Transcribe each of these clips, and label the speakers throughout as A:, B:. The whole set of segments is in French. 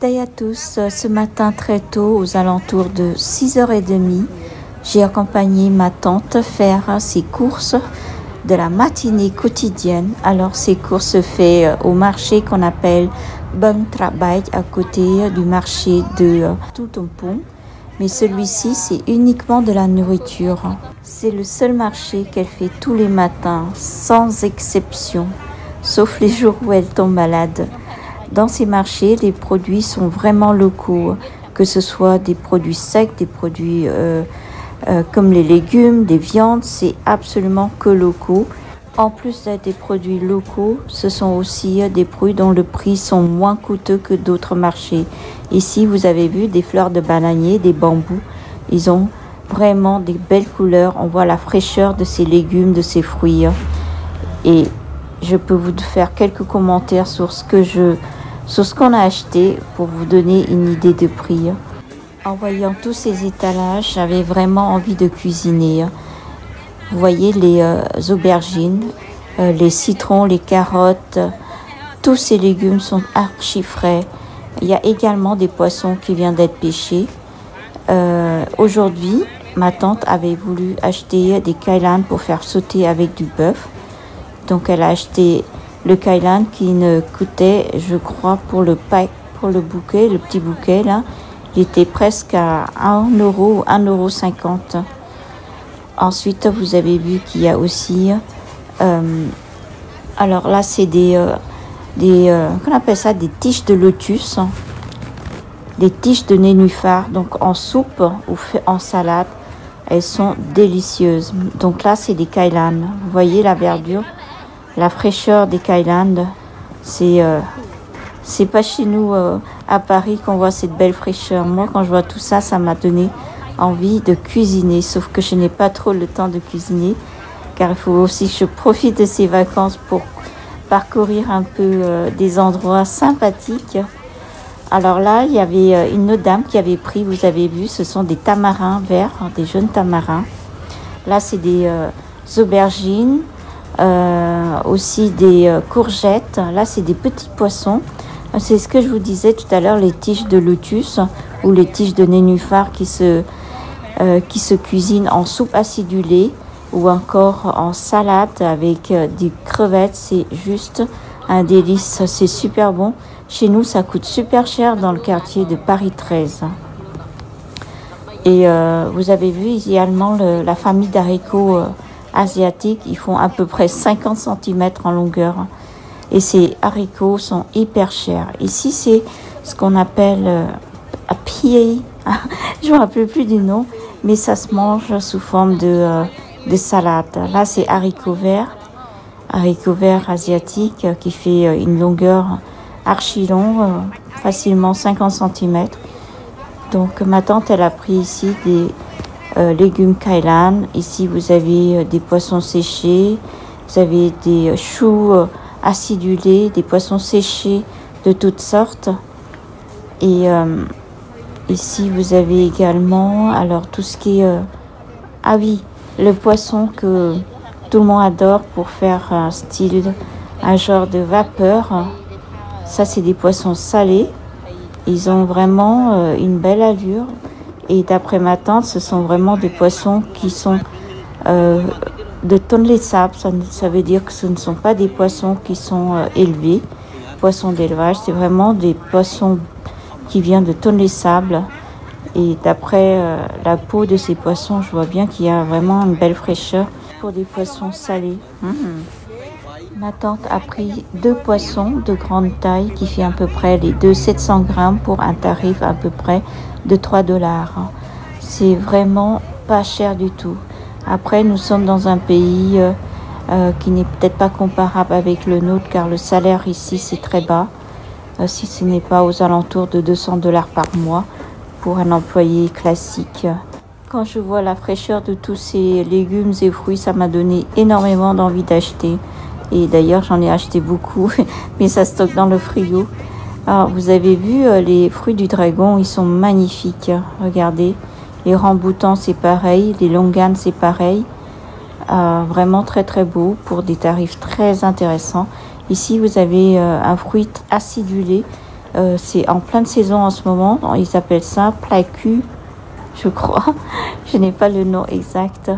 A: Day à tous, ce matin très tôt, aux alentours de 6h30, j'ai accompagné ma tante faire ses courses de la matinée quotidienne. Alors ces courses se fait au marché qu'on appelle Bon Travail, à côté du marché de Toutompong. Mais celui-ci, c'est uniquement de la nourriture. C'est le seul marché qu'elle fait tous les matins, sans exception, sauf les jours où elle tombe malade. Dans ces marchés, les produits sont vraiment locaux, que ce soit des produits secs, des produits comme les légumes, des viandes, c'est absolument que locaux. En plus d'être des produits locaux, ce sont aussi des produits dont le prix sont moins coûteux que d'autres marchés. Ici, vous avez vu des fleurs de bananier, des bambous. Ils ont vraiment des belles couleurs. On voit la fraîcheur de ces légumes, de ces fruits. Et je peux vous faire quelques commentaires sur ce qu'on a acheté pour vous donner une idée de prix. En voyant tous ces étalages, j'avais vraiment envie de cuisiner. Vous voyez les aubergines, les citrons, les carottes, tous ces légumes sont archi frais. Il y a également des poissons qui viennent d'être pêchés. Aujourd'hui, ma tante avait voulu acheter des kailan pour faire sauter avec du bœuf. Donc elle a acheté le kailan qui ne coûtait, je crois, pour le bouquet, le petit bouquet là, il était presque à 1 euro ou 1,50 €. Ensuite, vous avez vu qu'il y a aussi, alors là, c'est qu'on appelle ça des tiges de lotus, des tiges de nénuphar, donc en soupe ou en salade, elles sont délicieuses. Donc là, c'est des kailan. Vous voyez la verdure, la fraîcheur des kailan, c'est pas chez nous à Paris qu'on voit cette belle fraîcheur. Moi, quand je vois tout ça, ça m'a donné envie de cuisiner, sauf que je n'ai pas trop le temps de cuisiner, car il faut aussi que je profite de ces vacances pour parcourir un peu des endroits sympathiques. Alors là, il y avait une autre dame qui avait pris, vous avez vu, ce sont des tamarins verts, des jeunes tamarins. Là, c'est des aubergines, aussi des courgettes. Là, c'est des petits poissons. C'est ce que je vous disais tout à l'heure, les tiges de lotus ou les tiges de nénuphar qui se cuisinent en soupe acidulée ou encore en salade avec des crevettes. C'est juste un délice, c'est super bon. Chez nous, ça coûte super cher dans le quartier de Paris 13. Et vous avez vu également la famille d'haricots asiatiques. Ils font à peu près 50 cm en longueur. Et ces haricots sont hyper chers. Ici, c'est ce qu'on appelle à pied. Je ne me rappelle plus du nom, mais ça se mange sous forme de salade. Là, c'est haricots verts asiatiques qui fait une longueur archi long, facilement 50 cm. Donc, ma tante, elle a pris ici des légumes kailan. Ici, vous avez des poissons séchés. Vous avez des choux acidulés, des poissons séchés de toutes sortes. Et ici, vous avez également, alors tout ce qui est, ah oui, le poisson que tout le monde adore pour faire un genre de vapeur. Ça, c'est des poissons salés. Ils ont vraiment une belle allure. Et d'après ma tante, ce sont vraiment des poissons qui sont de Tonlé Sable. Ça veut dire que ce ne sont pas des poissons qui sont élevés, poissons d'élevage. C'est vraiment des poissons qui viennent de Tonlé Sable. Et d'après la peau de ces poissons, je vois bien qu'il y a vraiment une belle fraîcheur pour des poissons salés. Ma tante a pris 2 poissons de grande taille qui fait à peu près les 700 grammes pour un tarif à peu près de 3 $. C'est vraiment pas cher du tout. Après, nous sommes dans un pays qui n'est peut-être pas comparable avec le nôtre, car le salaire ici, c'est très bas. Si ce n'est pas aux alentours de 200 $ par mois pour un employé classique. Quand je vois la fraîcheur de tous ces légumes et fruits, ça m'a donné énormément d'envie d'acheter. Et d'ailleurs, j'en ai acheté beaucoup, mais ça stocke dans le frigo. Alors, vous avez vu les fruits du dragon, ils sont magnifiques. Regardez, les ramboutans, c'est pareil. Les longanes, c'est pareil. Vraiment très très beau pour des tarifs très intéressants. Ici, vous avez un fruit acidulé C'est en pleine saison en ce moment. Ils appellent ça placu, je crois. Je n'ai pas le nom exact.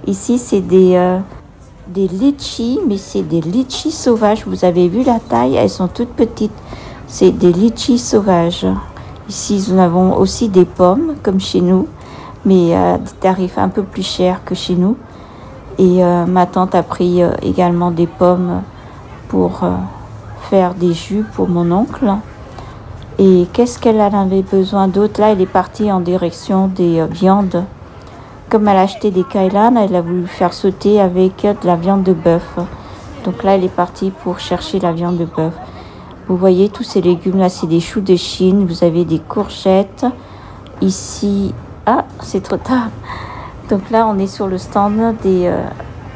A: Ici, c'est des litchis, mais c'est des litchis sauvages. Vous avez vu la taille? Elles sont toutes petites. C'est des litchis sauvages. Ici, nous avons aussi des pommes, comme chez nous, mais à des tarifs un peu plus chers que chez nous. Et ma tante a pris également des pommes pour faire des jus pour mon oncle. Et qu'est-ce qu'elle en avait besoin d'autre? Là, elle est partie en direction des viandes. Comme elle a acheté des kailan, elle a voulu faire sauter avec de la viande de bœuf. Donc là, elle est partie pour chercher la viande de bœuf. Vous voyez tous ces légumes là, c'est des choux de Chine. Vous avez des courgettes. Ici, ah, c'est trop tard. Donc là, on est sur le stand des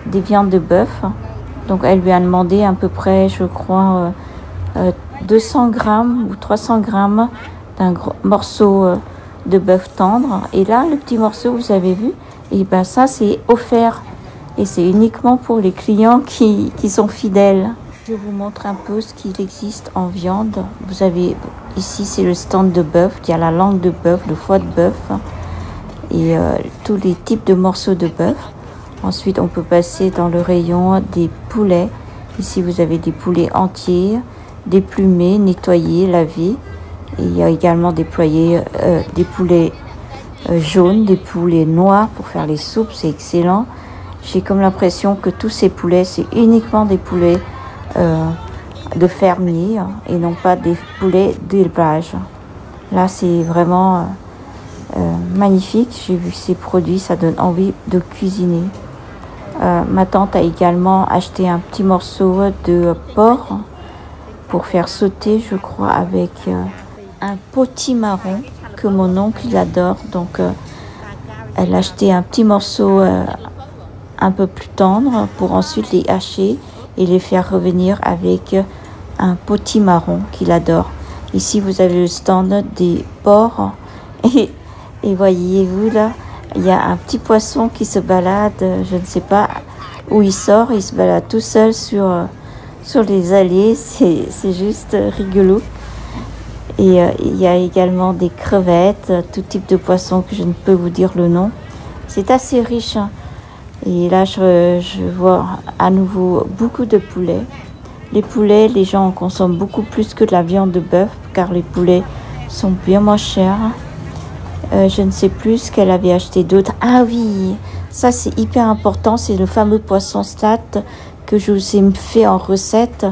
A: viandes de bœuf. Donc elle lui a demandé à peu près, je crois, 200 grammes ou 300 grammes d'un gros morceau de bœuf tendre. Et là, le petit morceau, vous avez vu, et ben ça, c'est offert. Et c'est uniquement pour les clients qui sont fidèles. Je vous montre un peu ce qu'il existe en viande. Vous avez, ici, c'est le stand de bœuf. Il y a la langue de bœuf, le foie de bœuf et tous les types de morceaux de bœuf. Ensuite, on peut passer dans le rayon des poulets. Ici, vous avez des poulets entiers, déplumés, nettoyés, lavés. Et il y a également des poulets jaunes, des poulets noirs pour faire les soupes. C'est excellent. J'ai comme l'impression que tous ces poulets, c'est uniquement des poulets de fermiers et non pas des poulets d'élevage. Là, c'est vraiment magnifique. J'ai vu ces produits, ça donne envie de cuisiner. Ma tante a également acheté un petit morceau de porc pour faire sauter, je crois, avec un potimarron que mon oncle il adore. Donc, elle a acheté un petit morceau un peu plus tendre pour ensuite les hacher et les faire revenir avec un potimarron qu'il adore. Ici, vous avez le stand des porcs et voyez-vous là, il y a un petit poisson qui se balade, je ne sais pas où il sort, il se balade tout seul sur les allées, c'est juste rigolo. Et il y a également des crevettes, tout type de poisson que je ne peux vous dire le nom. C'est assez riche. Hein. Et là, je vois à nouveau beaucoup de poulets. Les poulets, les gens en consomment beaucoup plus que de la viande de bœuf, car les poulets sont bien moins chers. Je ne sais plus ce qu'elle avait acheté d'autre. Ah oui, ça c'est hyper important, c'est le fameux poisson slat que je vous ai fait en recette.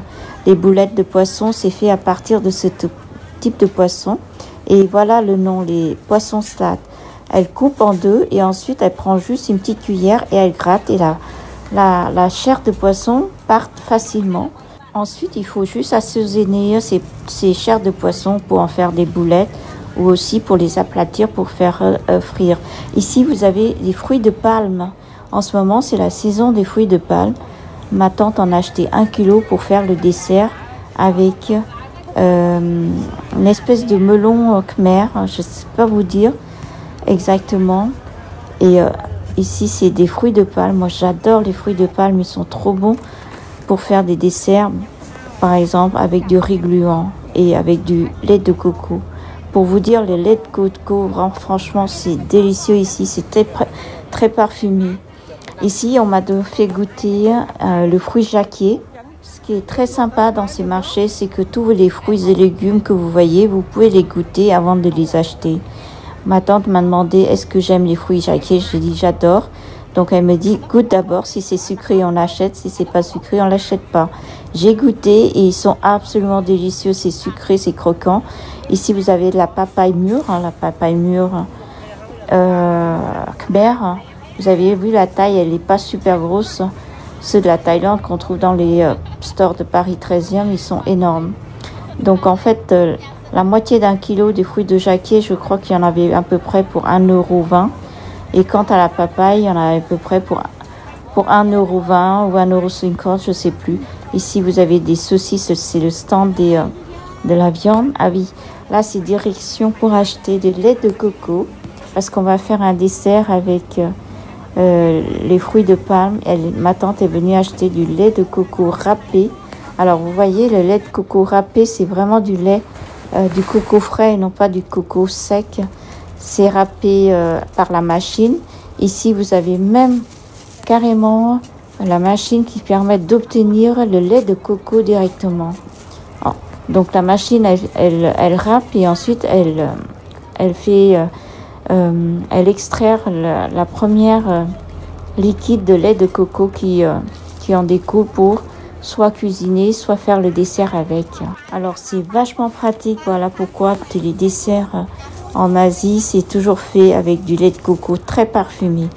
A: Les boulettes de poisson, c'est fait à partir de ce type de poisson. Et voilà le nom, les poissons slat. Elle coupe en deux et ensuite elle prend juste une petite cuillère et elle gratte et la chair de poisson part facilement. Ensuite, il faut juste assaisonner ces chairs de poisson pour en faire des boulettes ou aussi pour les aplatir pour faire frire. Ici, vous avez des fruits de palme. En ce moment, c'est la saison des fruits de palme. Ma tante en a acheté 1 kilo pour faire le dessert avec une espèce de melon khmer. Je ne sais pas vous dire exactement. Et ici, c'est des fruits de palme. Moi, j'adore les fruits de palme. Ils sont trop bons pour faire des desserts, par exemple, avec du riz gluant et avec du lait de coco. Pour vous dire, le lait de coco, franchement, c'est délicieux ici. C'est très parfumé. Ici, on m'a fait goûter le fruit jacquier. Ce qui est très sympa dans ces marchés, c'est que tous les fruits et légumes que vous voyez, vous pouvez les goûter avant de les acheter. Ma tante m'a demandé est-ce que j'aime les fruits jacquiers. J'ai dit j'adore. Donc elle me dit goûte d'abord, si c'est sucré on l'achète, si c'est pas sucré on l'achète pas. J'ai goûté et ils sont absolument délicieux, c'est sucré, c'est croquant. Ici vous avez de la papaye mûre, la papaye mûre khmer. Vous avez vu la taille, elle n'est pas super grosse. Ceux de la Thaïlande qu'on trouve dans les stores de Paris 13e, ils sont énormes. Donc en fait, la moitié d'un kilo des fruits de jacquier, je crois qu'il y en avait à peu près pour 1,20 €. Et quant à la papaye, il y en a à peu près pour 1,20 € ou 1,50 €, je ne sais plus. Ici, vous avez des saucisses, c'est le stand de la viande. Ah oui, là, c'est direction pour acheter du lait de coco. Parce qu'on va faire un dessert avec les fruits de palme. Ma tante est venue acheter du lait de coco râpé. Alors, vous voyez, le lait de coco râpé, c'est vraiment du lait du coco frais et non pas du coco sec. C'est râpé par la machine. Ici, vous avez même carrément la machine qui permet d'obtenir le lait de coco directement. Oh, donc la machine, elle râpe et ensuite elle fait, elle extrait la première liquide de lait de coco qui en découle pour soit cuisiner, soit faire le dessert avec. Alors c'est vachement pratique, voilà pourquoi tous les desserts en Asie, c'est toujours fait avec du lait de coco très parfumé.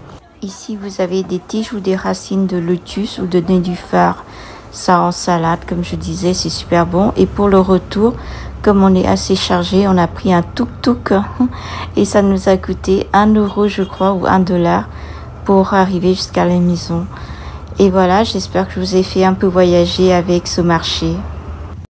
A: Ici, vous avez des tiges ou des racines de lotus ou de nénuphar. Ça en salade, comme je disais, c'est super bon. Et pour le retour, comme on est assez chargé, on a pris un tuk-tuk et ça nous a coûté 1 euro, je crois, ou 1 dollar pour arriver jusqu'à la maison. Et voilà, j'espère que je vous ai fait un peu voyager avec ce marché.